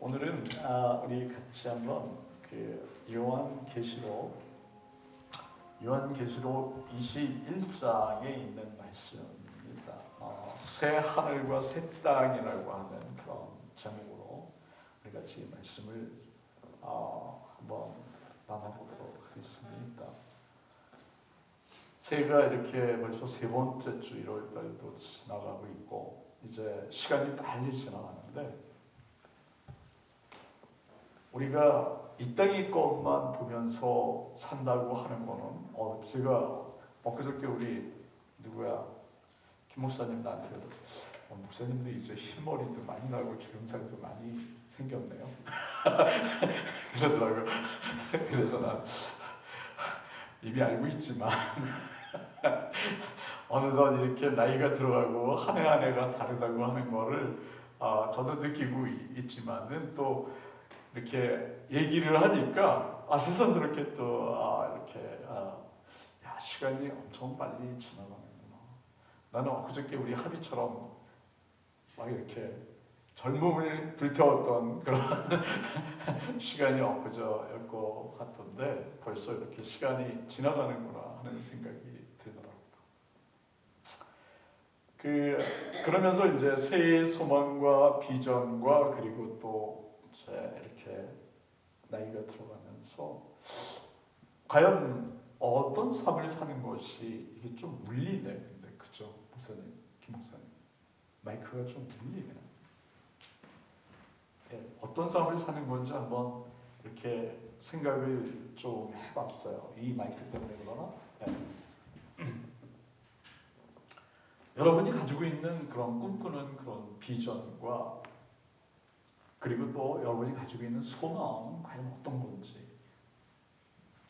오늘은 우리 같이 한번 요한계시록 21장에 있는 말씀입니다. 새 하늘과 새 땅이라고 하는 그런 제목으로 우리 같이 말씀을 한번 나눠보도록 하겠습니다. 새해가 이렇게 벌써 세 번째 주 1월달도 지나가고 있고 이제 시간이 빨리 지나가는데 우리가 이 땅의 것만 보면서 산다고 하는 거는 제가 엊그저께 우리 누구야 김 목사님 나한테 목사님도 이제 흰머리도 많이 나고 주름살도 많이 생겼네요. 그러더라고요. 그래서 난 이미 알고 있지만 어느덧 이렇게 나이가 들어가고 한 해 한 해가 다르다고 하는 거를 저도 느끼고 있지만은 또 이렇게 얘기를 하니까 새삼스럽게 또 이렇게 시간이 엄청 빨리 지나가는구나. 나는 엊그저께 우리 합의처럼 막 이렇게 젊음을 불태웠던 그런 시간이 엊그저였고 같던데 벌써 이렇게 시간이 지나가는구나 하는 생각이 들더라고요. 그러면서 이제 새해의 소망과 비전과 그리고 또 이렇게 나이가 들어가면서 과연 어떤 삶을 사는 것이 이게 좀 물리네. 근데 그죠, 목사님, 김 목사님, 마이크가 좀 물리네. 어떤 삶을 사는 건지 한번 이렇게 생각을 좀 해봤어요. 이 마이크 때문에 그러나? 여러분이 가지고 있는 그런 꿈꾸는 그런 비전과 그리고 또 여러분이 가지고 있는 소망은 과연 어떤 건지,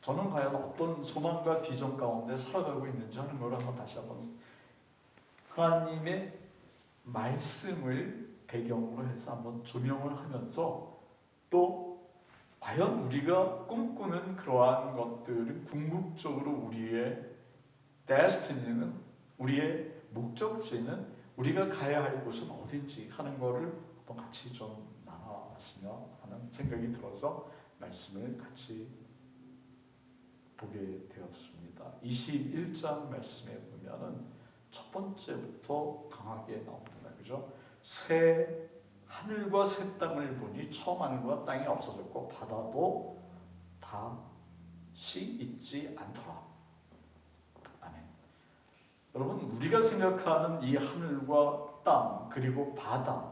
저는 과연 어떤 소망과 비전 가운데 살아가고 있는지 하는 걸 한번 다시 한번 하나님의 말씀을 배경으로 해서 한번 조명을 하면서 또 과연 우리가 꿈꾸는 그러한 것들은 궁극적으로 우리의 데스티니는, 우리의 목적지는, 우리가 가야 할 곳은 어딘지 하는 거를 한번 같이 좀 나눠봤으면 하는 생각이 들어서 말씀을 같이 보게 되었습니다. 21장 말씀에 보면은 첫 번째부터 강하게 나옵니다. 그죠? 새 하늘과 새 땅을 보니 처음 하늘과 땅이 없어졌고 바다도 다시 있지 않더라. 아멘. 여러분, 우리가 생각하는 이 하늘과 땅 그리고 바다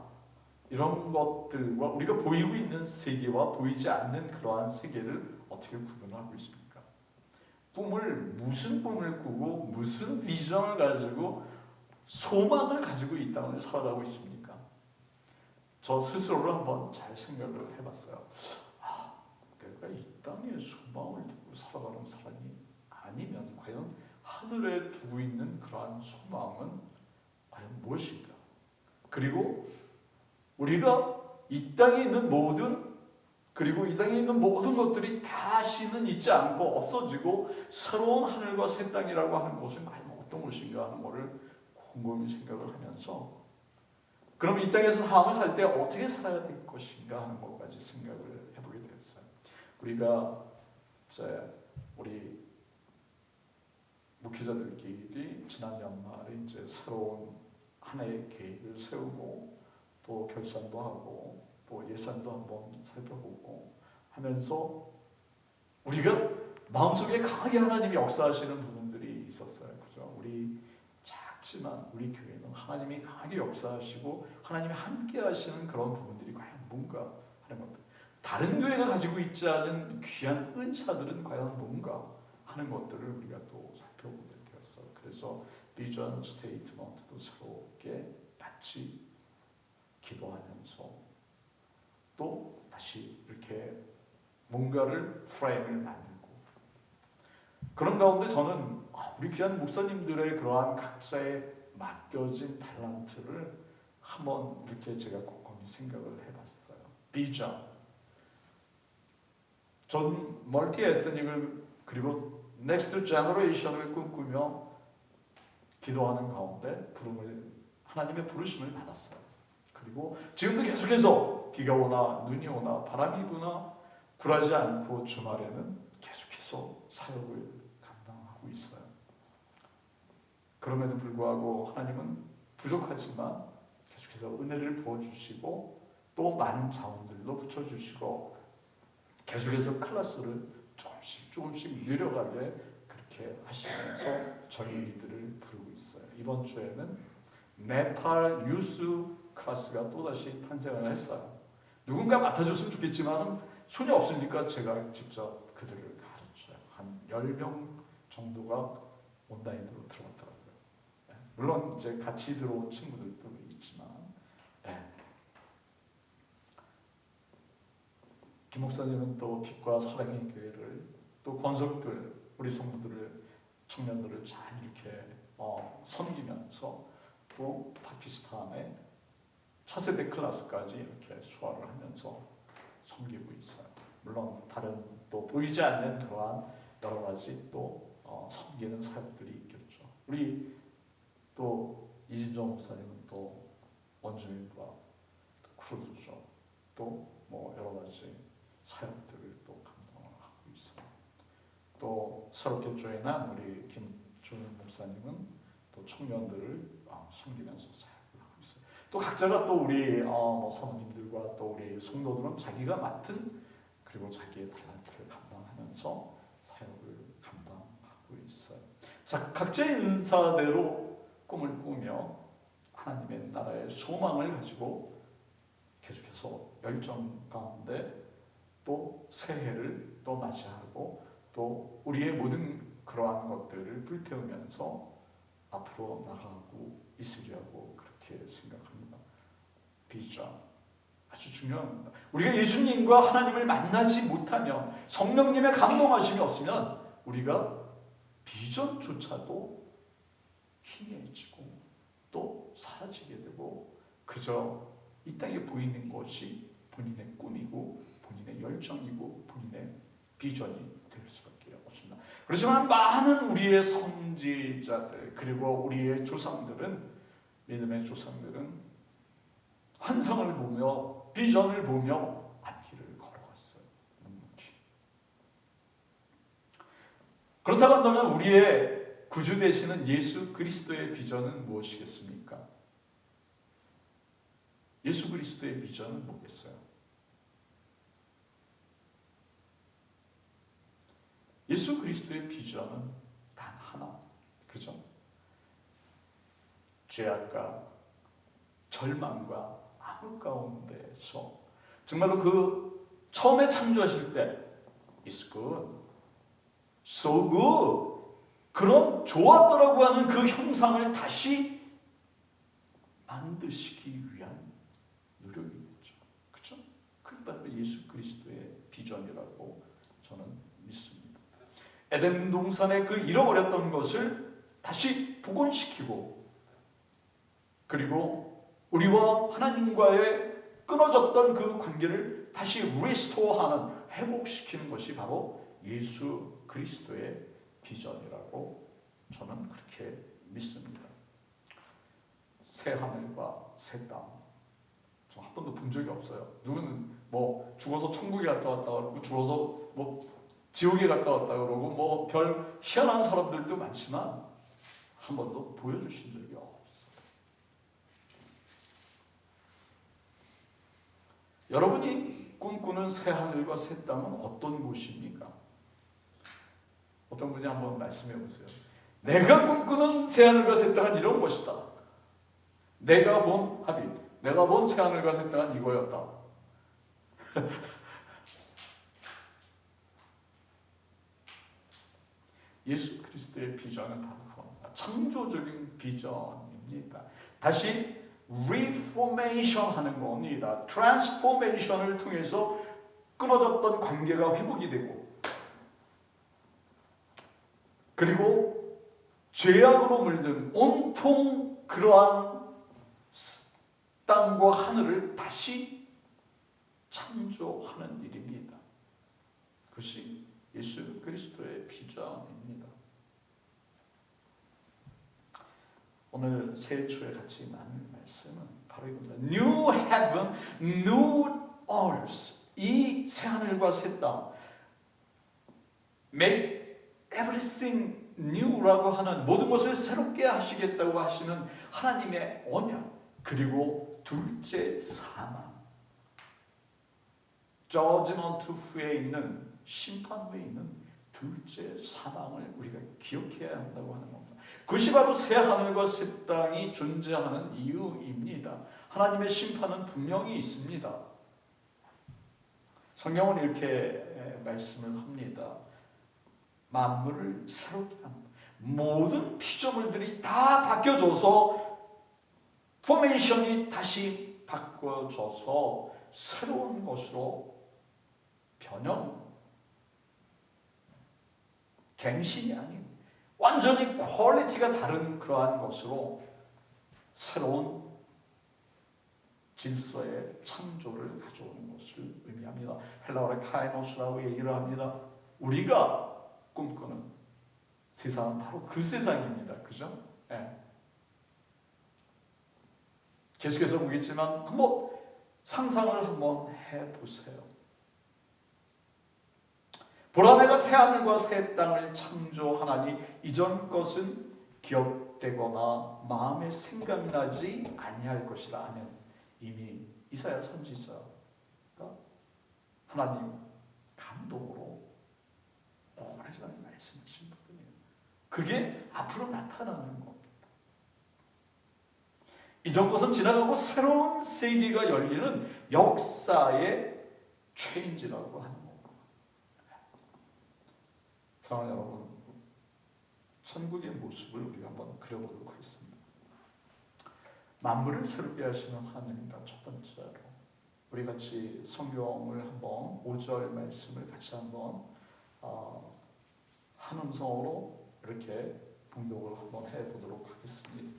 이런 것들과 우리가 보이고 있는 세계와 보이지 않는 그러한 세계를 어떻게 구분하고 있습니까? 무슨 꿈을 꾸고 무슨 비전을 가지고 소망을 가지고 이 땅을 살아가고 있습니까? 저 스스로를 한번 잘 생각을 해봤어요. 내가 이 땅에 소망을 두고 살아가는 사람이 아니면 과연 하늘에 두고 있는 그러한 소망은 과연 무엇인가? 그리고 우리가 이 땅에 있는 그리고 이 땅에 있는 모든 것들이 다시는 있지 않고 없어지고 새로운 하늘과 새 땅이라고 하는 것은 과연 어떤 것인가 하는 것을 곰곰이 생각을 하면서 그럼 이 땅에서 삶을 살 때 어떻게 살아야 될 것인가 하는 것까지 생각을 해보게 되었어요. 우리가 우리 목회자들끼리 지난 연말에 이제 새로운 한 해의 계획을 세우고 또 결산도 하고 또 예산도 한번 살펴보고 하면서 우리가 마음속에 강하게 하나님이 역사하시는 부분들이 있었어요. 그죠? 우리 작지만 우리 교회는 하나님이 강하게 역사하시고 하나님이 함께 하시는 그런 부분들이 과연 뭔가 하는 것들. 다른 교회가 가지고 있지 않은 귀한 은사들은 과연 뭔가 하는 것들을 우리가 또 살펴보게 되었어요. 그래서 비전 스테이트먼트도 새롭게 같이 기도하면서 또 다시 이렇게 뭔가를 프레임을 만들고 그런 가운데 저는 우리 귀한 목사님들의 그러한 각자의 맡겨진 탤런트를 한번 이렇게 제가 곰곰이 생각을 해봤어요. 비전. 전 멀티 에스닉을 그리고 넥스트 제너레이션을 꿈꾸며 기도하는 가운데 하나님의 부르심을 받았어요. 그리고 지금도 계속해서 비가 오나 눈이 오나 바람이 부나 굴하지 않고 주말에는 계속해서 사역을 감당하고 있어요. 그럼에도 불구하고 하나님은 부족하지만 계속해서 은혜를 부어주시고 또 많은 자원들도 붙여주시고 계속해서 클래스를 조금씩 늘려가게 그렇게 하시면서 저희들을 부르고 있어요. 이번 주에는 네팔 유스 클래스가 또다시 탄생을 했어요. 누군가 맡아줬으면 좋겠지만 손이 없으니까 제가 직접 그들을 가르쳐요. 한 10명 정도가 온라인으로 들어왔더라고요. 물론 이제 같이 들어온 친구들도 있지만 김 목사님은 또 빛과 사랑의 교회를 또 권속들 우리 성도들을 청년들을 잘 이렇게 섬기면서 또 파키스탄의 차세대 클래스까지 이렇게 소화를 하면서 섬기고 있어요. 물론 다른 또 보이지 않는 그러한 여러 가지 또 섬기는 사역들이 있겠죠. 우리 또 이진정 목사님은 또 원주민과 크루드죠. 또 뭐 여러 가지 사역들을 또 감당을 하고 있어요. 또 새롭게 조인한 우리 김준일 목사님은 또 청년들을 섬기면서 사역을 하고 있어요. 또 각자가 또 우리 사모님들과 또 우리 성도들은 자기가 맡은 그리고 자기의 달란트를 감당하면서 사역을 감당하고 있어요. 자, 각자의 은사대로 꿈을 꾸며 하나님의 나라의 소망을 가지고 계속해서 열정 가운데 또 새해를 또 맞이하고 또 우리의 모든 그러한 것들을 불태우면서 앞으로 나가고 있으리라고 그렇게 생각합니다. 비전 아주 중요합니다. 우리가 예수님과 하나님을 만나지 못하면 성령님의 감동하심이 없으면 우리가 비전조차도 희미해지고 또 사라지게 되고 그저 이 땅에 보이는 것이 본인의 꿈이고 본인의 열정이고 본인의 비전이 될 수밖에 없습니다. 그렇지만 많은 우리의 선지자들 그리고 우리의 조상들은 믿음의 조상들은 환상을 보며 비전을 보며 앞길을 걸어갔어요. 묵묵히. 그렇다고 한다면 우리의 구주 되시는 예수 그리스도의 비전은 무엇이겠습니까? 예수 그리스도의 비전은 뭐겠어요? 예수 그리스도의 비전은 단 하나, 그죠? 죄악과 절망과 암흑 가운데서 정말로 그 처음에 창조하실 때 It's good, so good 그런 좋았더라고 하는 그 형상을 다시 만드시기 위한 노력이겠죠. 그렇죠? 그게 바로 예수 그리스도의 비전이라고 저는 믿습니다. 에덴 동산의 그 잃어버렸던 것을 다시 복원시키고 그리고 우리와 하나님과의 끊어졌던 그 관계를 다시 리스토어하는 회복시키는 것이 바로 예수 그리스도의 비전이라고 저는 그렇게 믿습니다. 새 하늘과 새 땅 저 한 번도 본 적이 없어요. 누구는 뭐 죽어서 천국에 갔다 왔다 그러고 죽어서 뭐 지옥에 갔다 왔다 그러고 뭐 별 희한한 사람들도 많지만 한 번도 보여주신 적이 없어요. 여러분이 꿈꾸는 새 하늘과 새 땅은 어떤 곳입니까? 어떤 분이 한번 말씀해 보세요. 내가 꿈꾸는 새 하늘과 새 땅은 이런 것이다. 내가 본 합의, 내가 본 새 하늘과 새 땅은 이거였다. 예수 그리스도의 비전은 바로 그겁니다. 창조적인 비전입니다. 다시 리포메이션 하는 겁니다. 트랜스포메이션을 통해서 끊어졌던 관계가 회복이 되고 그리고 죄악으로 물든 온통 그러한 땅과 하늘을 다시 창조하는 일입니다. 그것이 예수 그리스도의 비전입니다. 오늘 새해 초에 같이 나눌 말씀은 바로 이겁니다. New heaven, new earth, 이 새하늘과 새 땅, make everything new라고 하는 모든 것을 새롭게 하시겠다고 하시는 하나님의 언약, 그리고 둘째 사망, judgment 후에 있는, 심판 후에 있는 둘째 사망을 우리가 기억해야 한다고 하는 겁니다. 그것이 바로 새 하늘과 새 땅이 존재하는 이유입니다. 하나님의 심판은 분명히 있습니다. 성경은 이렇게 말씀을 합니다. 만물을 새롭게 한다. 모든 피조물들이 다 바뀌어져서 포메이션이 다시 바꿔져서 새로운 것으로 변형, 갱신이 아닌 완전히 퀄리티가 다른 그러한 것으로 새로운 질서의 창조를 가져오는 것을 의미합니다. 헬라어로 카이노스라고 얘기를 합니다. 우리가 꿈꾸는 세상은 바로 그 세상입니다. 그죠? 네. 계속해서 보겠지만 한번 상상을 한번 해보세요. 보라 내가 새하늘과 새 땅을 창조하나니 이전 것은 기억되거나 마음에 생각이 나지 아니할 것이라 하는, 이미 이사야 선지자가 하나님 감동으로 하나님 말씀하신 부분이에요. 그게 앞으로 나타나는 겁니다. 이전 것은 지나가고 새로운 세계가 열리는 역사의 체인지라고 하는 겁니다. 사랑하는 여러분, 천국의 모습을 우리가 한번 그려보도록 하겠습니다. 만물을 새롭게 하시는 하나님입니다. 첫 번째로 우리 같이 성경을 한번 5절 말씀을 같이 한번 한 음성으로 이렇게 봉독을 한번 해보도록 하겠습니다.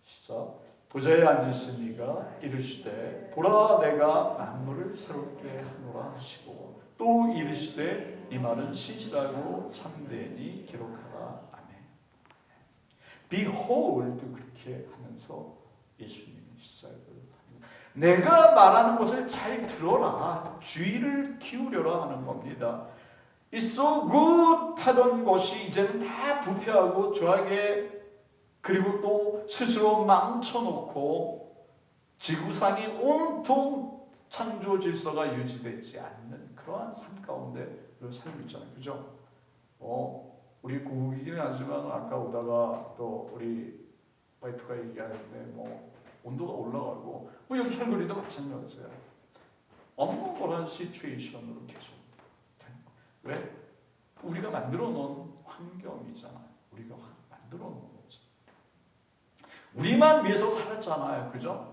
시작. 보좌에 앉으신 이가 이르시되 보라 내가 만물을 새롭게 하노라 하시고 또 이르시되 이 말은 신실하고 참되니 기록하라. 아멘. Behold, 그렇게 하면서 예수님이 시작을 합니다. 내가 말하는 것을 잘 들어라, 주의를 기울여라 하는 겁니다. It's so good 하던 것이 이제는 다 부패하고 저하게, 그리고 또 스스로 망쳐놓고 지구상이 온통 창조 질서가 유지되지 않는 그러한 삶 가운데 살고 있잖아요. 그죠? 우리 고국이긴 하지만 아까 오다가 또 우리 와이프가 얘기하는데 온도가 올라가고 여기 캘거리도 마찬가지예요. 엄청난 시츄에이션으로 계속. 왜? 우리가 만들어 놓은 환경이잖아요. 우리가 만들어 놓은 거지. 우리만 위해서 살았잖아요. 그죠?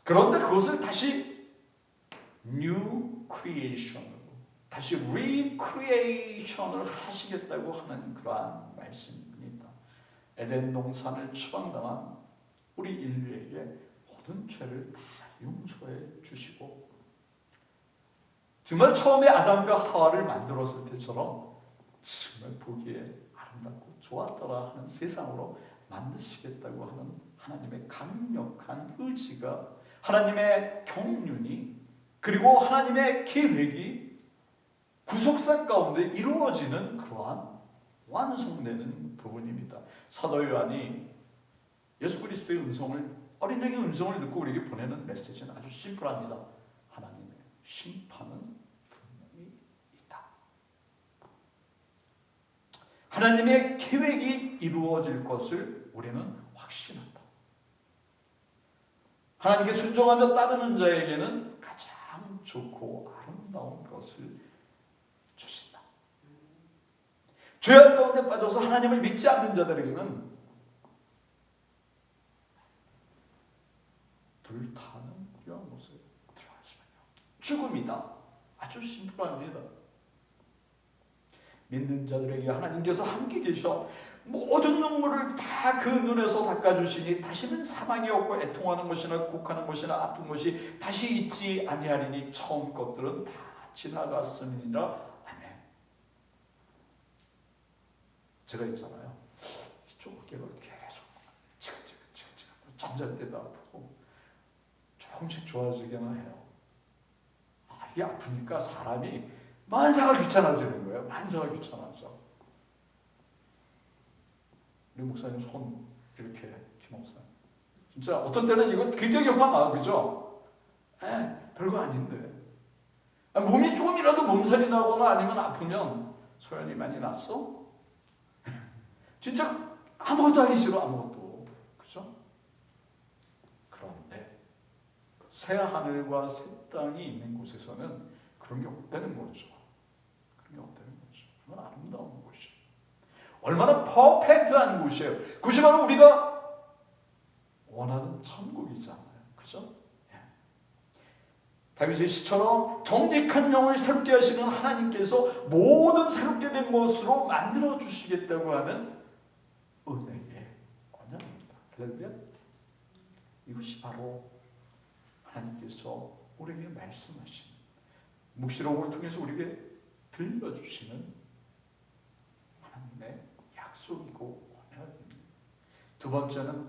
그런데 그것을 다시 new creation으로, 다시 recreation을 하시겠다고 하는 그러한 말씀입니다. 에덴 동산을 추방당한 우리 인류에게 모든 죄를 다 용서해 주시고, 정말 처음에 아담과 하와를 만들었을 때처럼 정말 보기에 아름답고 좋았더라 하는 세상으로 만드시겠다고 하는 하나님의 강력한 의지가, 하나님의 경륜이, 그리고 하나님의 계획이 구속사 가운데 이루어지는 그러한 완성되는 부분입니다. 사도 요한이 예수 그리스도의 음성을, 어린 양의 음성을 듣고 우리에게 보내는 메시지는 아주 심플합니다. 하나님의 심판은 분명히 있다. 하나님의 계획이 이루어질 것을 우리는 확신한다. 하나님께 순종하며 따르는 자에게는 가장 좋고 아름다운 것을 주신다. 죄악 가운데 빠져서 하나님을 믿지 않는 자들에게는 불타는 이러한 곳에 들어가시면요, 죽음이다. 아주 심플합니다. 믿는 자들에게 하나님께서 함께 계셔 모든 눈물을 다 그 눈에서 닦아주시니 다시는 사망이 없고 애통하는 것이나 곡하는 것이나 아픈 것이 다시 있지 아니하리니 처음 것들은 다 지나갔음이니라. 아멘. 제가 있잖아요, 이쪽 어깨가 계속 지긋지긋. 잠잘 때도 아프고 조금씩 좋아지기는 해요. 이게 아프니까 사람이 만사가 귀찮아지는 거예요. 만사가 귀찮아져. 우리 목사님 손 이렇게 김목사님 진짜 어떤 때는 이거 굉장히 화나, 그죠? 별거 아닌데. 몸이 조금이라도 몸살이 나거나 아니면 아프면 소연이 많이 났어? 진짜 아무것도 하기 싫어, 아무것도. 그죠? 그런데 새 하늘과 새 땅이 있는 곳에서는 그런 게 없다는 거죠. 그런 게 없다는 거죠. 그건 아름다운 곳이에요. 얼마나 퍼펙트한 곳이에요. 그것이 바로 우리가 원하는 천국이잖아요. 그죠? 다윗의 시처럼 정직한 영을 새롭게 하시는 하나님께서 모든 새롭게 된 것으로 만들어 주시겠다고 하는 은혜의 언약입니다. 할렐루야. 이것이 바로 하나님께서 우리에게 말씀하신 묵시록을 통해서 우리에게 들려주시는 하나님의 약속이고 언약입니다. 두 번째는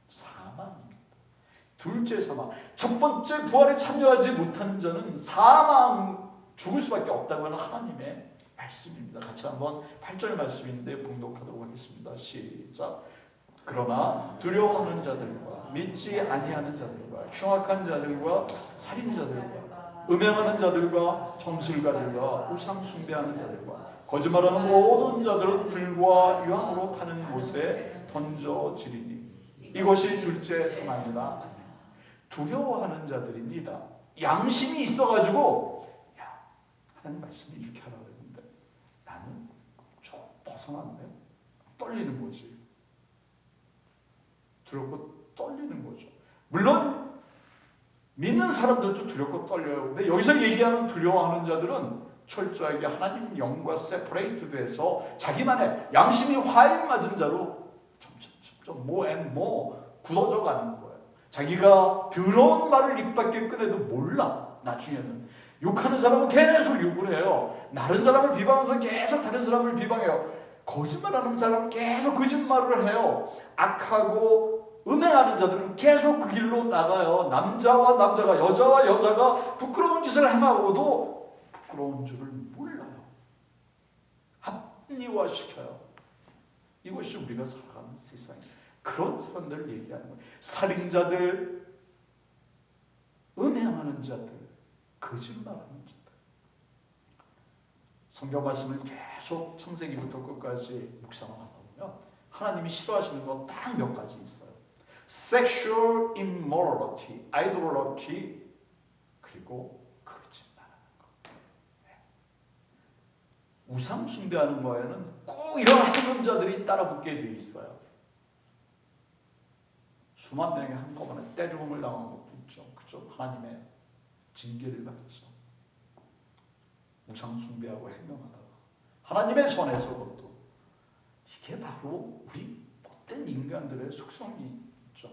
사망입니다. 둘째 사망. 첫 번째 부활에 참여하지 못하는 자는 사망, 죽을 수밖에 없다고 하는 하나님의 말씀입니다. 같이 한번 8절 말씀인데 봉독하도록 하겠습니다. 시작. 그러나 두려워하는 자들과 믿지 아니하는 자들과 흉악한 자들과 살인자들과 음행하는 자들과 점술가들과 우상 숭배하는 자들과 거짓말하는 모든 자들은 불과 유황으로 타는 곳에 던져지리니 이것이 둘째 사망이라. 두려워하는 자들입니다. 양심이 있어가지고 하나님 말씀이 이렇게 하라고 했는데 나는 좀 벗어났네. 떨리는 거지. 두렵고 떨리는 거죠. 물론 믿는 사람들도 두렵고 떨려요. 근데 여기서 얘기하는 두려워하는 자들은 철저하게 하나님 영과 세퍼레이트 돼서 자기만의 양심이 화인 맞은 자로 점점 굳어져 가는 거예요. 자기가 더러운 말을 입 밖에 꺼내도 몰라. 나중에는 욕하는 사람은 계속 욕을 해요. 다른 사람을 비방하면서 계속 다른 사람을 비방해요. 거짓말하는 사람은 계속 거짓말을 해요. 악하고 음행하는 자들은 계속 그 길로 나가요. 남자와 남자가, 여자와 여자가 부끄러운 짓을 행하고도 부끄러운 줄을 몰라요. 합리화시켜요. 이것이 우리가 살아가는 세상이에요. 그런 사람들을 얘기하는 거예요. 살인자들, 음행하는 자들, 거짓말하는 자들. 성경 말씀을 계속 창세기부터 끝까지 묵상하다 보면 하나님이 싫어하시는 거 딱 몇 가지 있어요. Sexual immorality, idolatry, 그리고 거짓말하는 거. 우상 숭배하는 거에는 꼭 이런 행동자들이 따라붙게 돼 있어요. 수만 명이 한꺼번에 떼죽음을 당한 것도 있죠. 그죠? 하나님의 징계를 받죠. 우상 숭배하고 행동하다가 하나님의 손에서 그것도 이게 바로 우리 못된 인간들의 속성이 있죠.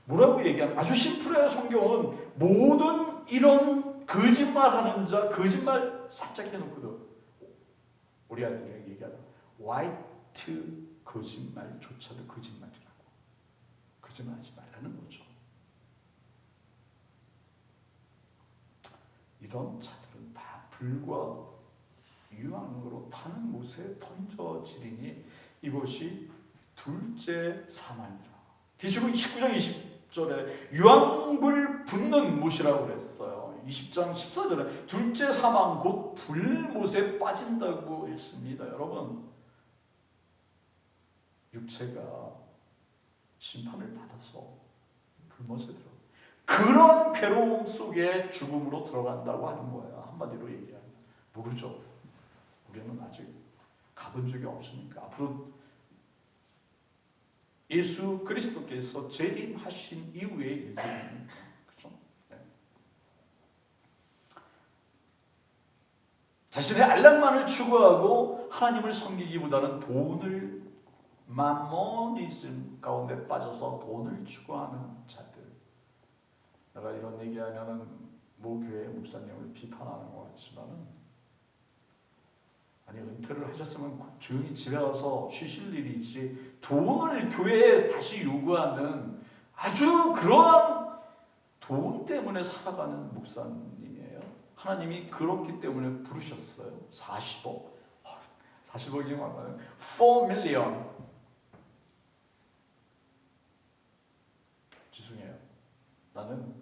뭐라고 얘기하면 아주 심플해요. 성경은 모든 이런 거짓말하는 자, 거짓말 살짝 해놓고도 우리 아들에게 얘기하다 화이트 거짓말조차도 거짓말이라고. 거짓말하지 말라는 거죠. 이런 자들은 다 불과 유황으로 타는 곳에 던져지리니 이것이 둘째 사망이라. 계시록 29장 20절에 유황불 붙는 못이라고 그랬어요. 20장 14절에 둘째 사망 곧 불못에 빠진다고 했습니다. 여러분, 육체가 심판을 받아서 불못에 들어 그런 괴로움 속에 죽음으로 들어간다고 하는 거예요. 한마디로 얘기하면 모르죠. 우리는 아직 가본 적이 없으니까 앞으로 예수 그리스도께서 재림하신 이후의 일들입니다. 그렇죠? 네. 자신의 안락만을 추구하고 하나님을 섬기기보다는 돈을 마모니즘 가운데 빠져서 돈을 추구하는 자들. 내가 이런 얘기하면은 모 교회 목사님을 비판하는 것 같지만은 아니 은퇴를 하셨으면 조용히 집에 가서 쉬실 일이지 돈을 교회에 다시 요구하는 아주 그러한 돈 때문에 살아가는 목사님이에요. 하나님이 그렇기 때문에 부르셨어요. 40억. 40억이 많아요. 4 밀리언. 죄송해요. 나는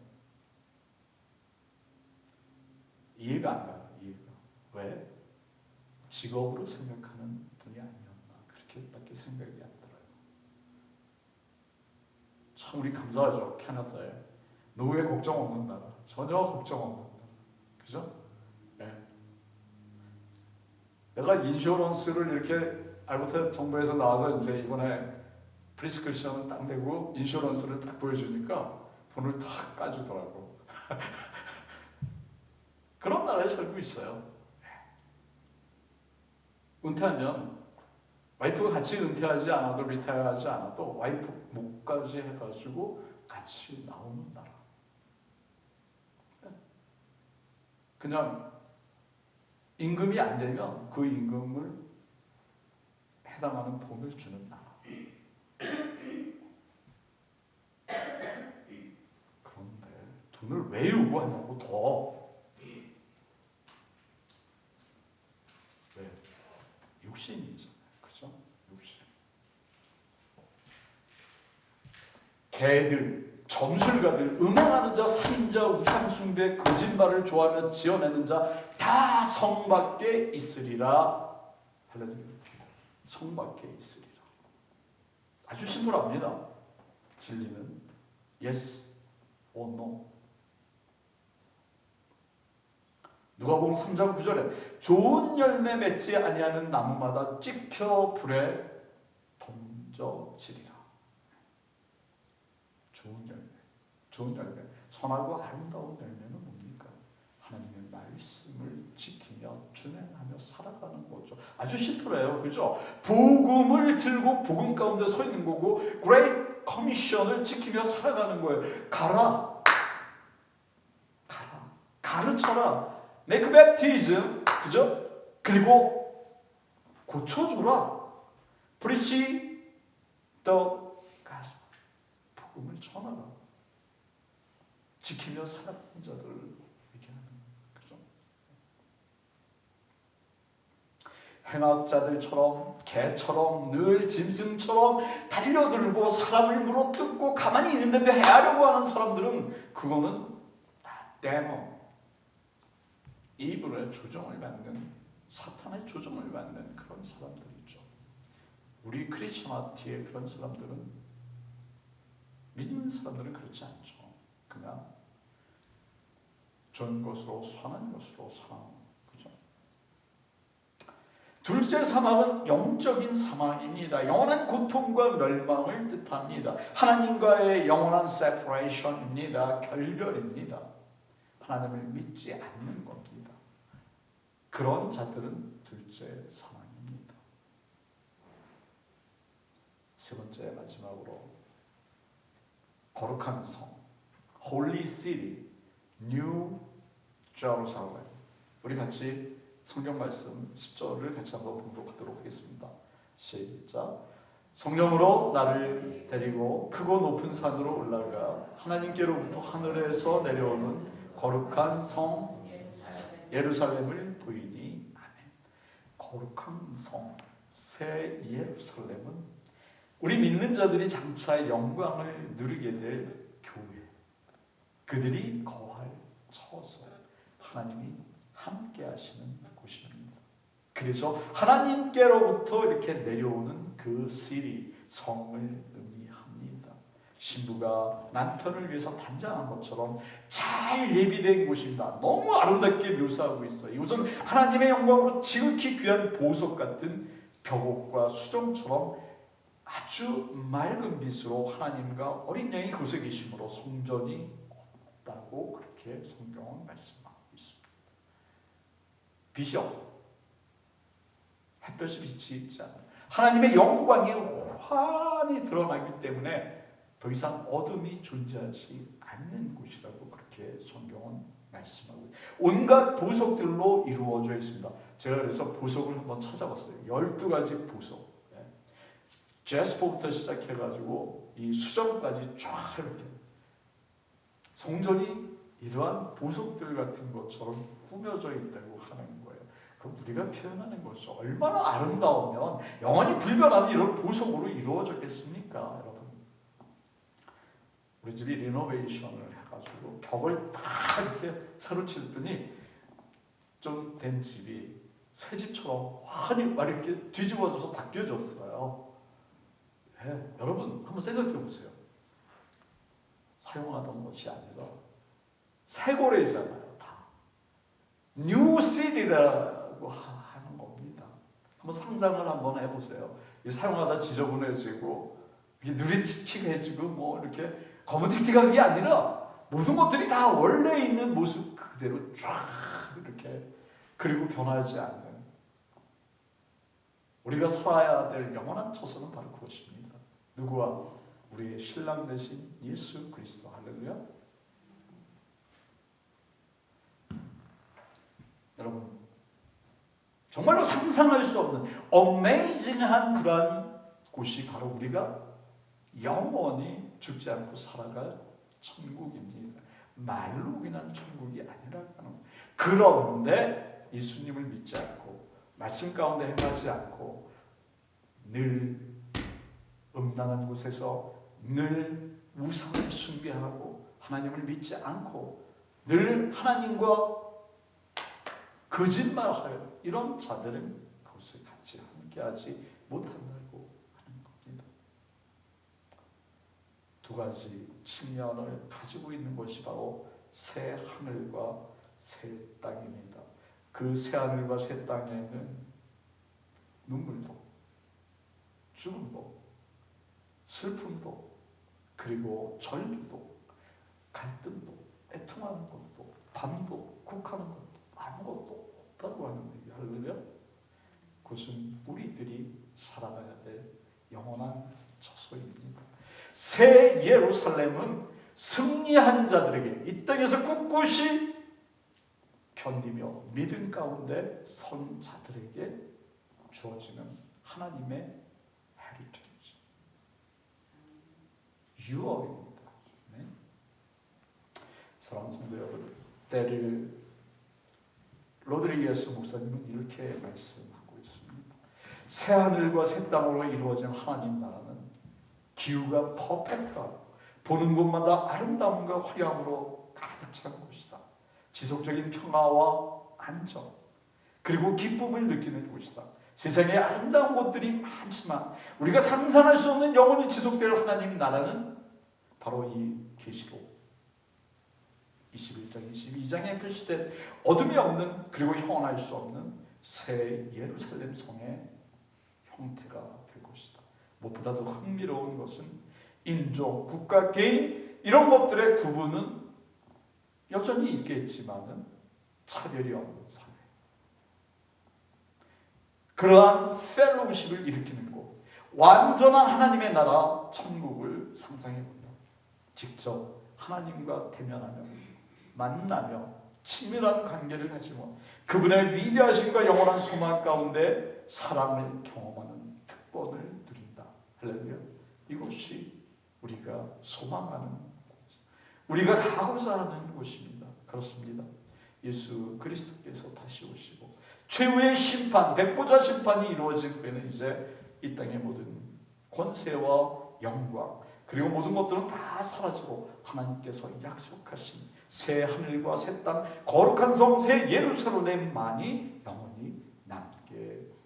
이해가 안 가요. 이해가. 왜? 직업으로 생각하는 분이 아니었나. 그렇게밖에 생각이 안 들어요. 참 우리 감사하죠. 캐나다에. 노후에 걱정 없는 나라. 전혀 걱정 없는 나라. 그죠? 네. 내가 인슈런스를 이렇게 알버타 정부에서 나와서 이제 이번에 프리스크립션을 딱 내고 인슈런스를 딱 보여주니까 돈을 탁 까주더라고. 그런 나라에 살고 있어요. 은퇴하면 와이프가 같이 은퇴하지 않아도 리타이어하지 않아도 와이프 목까지 해가지고 같이 나오는 나라. 그냥 임금이 안 되면 그 임금을 해당하는 돈을 주는 나라. 그런데 돈을 왜 요구하냐고 더. 왜? 욕심이잖아요. 그죠? 욕심. 개들, 점술가들, 음행하는 자, 살인자, 우상숭배, 거짓말을 좋아하며 지어내는 자 다 성 밖에 있으리라. 할렐루야. 성 밖에 있으리라. 아주 심플합니다. 진리는 yes or no. 누가복음 3장 9절에 좋은 열매 맺지 아니하는 나무마다 찍혀 불에 던져지리라. 좋은 열매, 좋은 열매, 선하고 아름다운 열매는 뭡니까? 하나님의 말씀을 지키며 준행하며 살아가는 거죠. 아주 심플해요, 그죠? 복음을 들고 복음 가운데 서 있는 거고, Great Commission을 지키며 살아가는 거예요. 가라, 가르쳐라, make baptism, 그죠? 그리고 고쳐줘라, preach the gospel, 복음을 전하라. 지키며 살아가는 자들을 얘기하는 거죠. 행악자들처럼, 개처럼, 늘 짐승처럼 달려들고 사람을 물어뜯고 가만히 있는데도 해하려고 하는 사람들은 그거는 다 데몬, 이블의 조종을 받는, 사탄의 조종을 받는 그런 사람들이죠. 우리 크리스천아티의 그런 사람들은, 믿는 사람들은 그렇지 않죠. 그냥 좋은 것으로, 선한 것으로 사랑하는 거죠. 둘째 사망은 영적인 사망입니다. 영원한 고통과 멸망을 뜻합니다. 하나님과의 영원한 separation입니다. 결별입니다. 하나님을 믿지 않는 겁니다. 그런 자들은 둘째 사망입니다. 세 번째, 마지막으로 거룩한 성, Holy City, New Jerusalem. 우리 같이 성경 말씀 10절을 같이 한번 봉독하도록 하겠습니다. 시작. 성령으로 나를 데리고 크고 높은 산으로 올라가 하나님께로부터 하늘에서 내려오는 거룩한 성 예루살렘을 보이니. 아멘. 거룩한 성, 새 예루살렘은 우리 믿는 자들이 장차 영광을 누리게 될 교회, 그들이 거할 처소, 하나님이 함께 하시는 곳입니다. 그래서 하나님께로부터 이렇게 내려오는 그 시리, 성을 의미합니다. 신부가 남편을 위해서 단장한 것처럼 잘 예비된 곳입니다. 너무 아름답게 묘사하고 있어요. 이곳은 하나님의 영광으로 지극히 귀한 보석 같은 벽옥과 수정처럼 아주 맑은 빛으로 하나님과 어린 양이 그곳에 계심으로 성전이 없다고 그렇게 성경은 말씀하고 있습니다. 빛이 없고 햇볕이 비치지 있지 않아요. 하나님의 영광이 환히 드러나기 때문에 더 이상 어둠이 존재하지 않는 곳이라고 그렇게 성경은 말씀하고 있습니다. 온갖 보석들로 이루어져 있습니다. 제가 그래서 보석을 한번 찾아봤어요. 12가지 보석. 제스퍼부터 시작해가지고 이 수정까지 쫙 이렇게 성전이 이러한 보석들 같은 것처럼 꾸며져 있다고 하는 거예요. 그 우리가 표현하는 것이 얼마나 아름다우면 영원히 불변하는 이런 보석으로 이루어졌겠습니까, 여러분? 우리 집이 리노베이션을 해가지고 벽을 다 이렇게 새로 칠더니 좀 된 집이 새 집처럼 환히 막 이렇게 뒤집어져서 바뀌어졌어요. 네, 여러분 한번 생각해 보세요. 사용하던 것이 아니라 새고래잖아요. 다 뉴시리라고 하는 겁니다. 한번 상상을 한번 해보세요. 사용하다 지저분해지고 누리튀해지고 뭐 이렇게 거무튀튀한 게 아니라 모든 것들이 다 원래 있는 모습 그대로 쫙 이렇게, 그리고 변하지 않는 우리가 살아야 될 영원한 처소는 바로 그것입니다. 누구와? 우리의 신랑 되신 예수 그리스도. 할렐루야. 여러분 정말로 상상할 수 없는 어메이징한 그러한 곳이 바로 우리가 영원히 죽지 않고 살아갈 천국입니다. 말로 그냥 천국이 아니라는 거예요. 그런데 예수님을 믿지 않고 말씀 가운데 행하지 않고 늘 음란한 곳에서 늘 우상을 숭배하고 하나님을 믿지 않고 늘 하나님과 거짓말하여 이런 자들은 그곳에 같이 함께하지 못한다고 하는 겁니다. 두 가지 측면을 가지고 있는 것이 바로 새 하늘과 새 땅입니다. 그 새 하늘과 새 땅에는 눈물도, 죽음도, 슬픔도, 그리고 절규도, 갈등도, 애통하는 것도, 밤도, 곡하는 것도 아무것도 없다고 하는 거예요. 할렐루야. 그것은 우리들이 살아가야 될 영원한 처소입니다. 새 예루살렘은 승리한 자들에게, 이 땅에서 꿋꿋이 견디며 믿음 가운데 선 자들에게 주어지는 하나님의 헤리테이지, 유업입니다. 네? 사랑하는 성도 여러분, 때를 로드리게스 목사님은 이렇게 말씀하고 있습니다. 새 하늘과 새 땅으로 이루어진 하나님 나라는 기후가 퍼펙트하고 보는 곳마다 아름다움과 화려함으로 가득 찬 곳이다. 지속적인 평화와 안정 그리고 기쁨을 느끼는 곳이다. 세상에 아름다운 곳들이 많지만 우리가 상상할 수 없는 영원히 지속될 하나님 나라는 바로 이 계시록 21장 22장에 표시된 어둠이 없는 그리고 형언할 수 없는 새 예루살렘 성의 형태가 될 것이다. 무엇보다도 흥미로운 것은 인종, 국가, 개인 이런 것들의 구분은 여전히 있겠지만은 차별이 없는 사회, 그러한 펠로우십을 일으키는 곳, 완전한 하나님의 나라 천국을 상상해본다. 직접 하나님과 대면하며 만나며 친밀한 관계를 가지고 그분의 위대하심과 영원한 소망 가운데 사랑을 경험하는 특권을 누린다. 할렐루야. 이것이 우리가 소망하는 곳, 우리가 가고자 하는 곳입니다. 그렇습니다. 예수 그리스도께서 다시 오시고 최후의 심판, 백보자 심판이 이루어진 후에는 이제 이 땅의 모든 권세와 영광 그리고 모든 것들은 다 사라지고 하나님께서 약속하신 새 하늘과 새 땅, 거룩한 성, 새 예루살렘만이 영원히 남게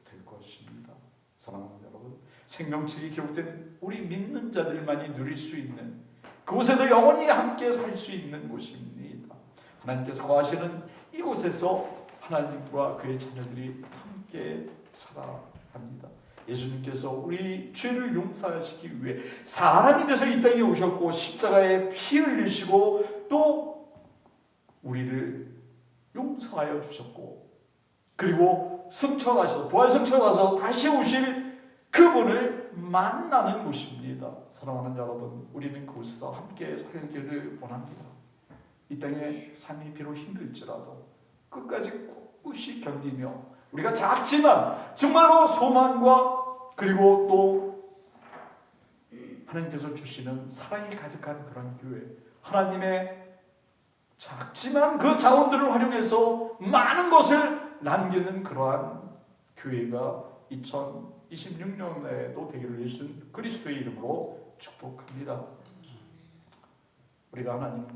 될 것입니다. 사랑하는 여러분, 생명책이 기록된 우리 믿는 자들만이 누릴 수 있는 그곳에서 영원히 함께 살 수 있는 곳입니다. 하나님께서 거하시는 이곳에서 하나님과 그의 자녀들이 함께 살아갑니다. 예수님께서 우리 죄를 용서하시기 위해 사람이 돼서 이 땅에 오셨고 십자가에 피 흘리시고 또 우리를 용서하여 주셨고 그리고 승천하셔서 부활 승천하셔서 다시 오실 그분을 만나는 곳입니다. 사랑하는 여러분, 우리는 그곳에서 함께 살기를 원합니다. 이 땅의 삶이 비록 힘들지라도 끝까지 꿋꿋이 견디며 우리가 작지만 정말로 소망과 그리고 또 하나님께서 주시는 사랑이 가득한 그런 교회, 하나님의 작지만 그 자원들을 활용해서 많은 것을 남기는 그러한 교회가 2026년에도 되기를 예수 그리스도의 이름으로 축복합니다. 우리가 하나님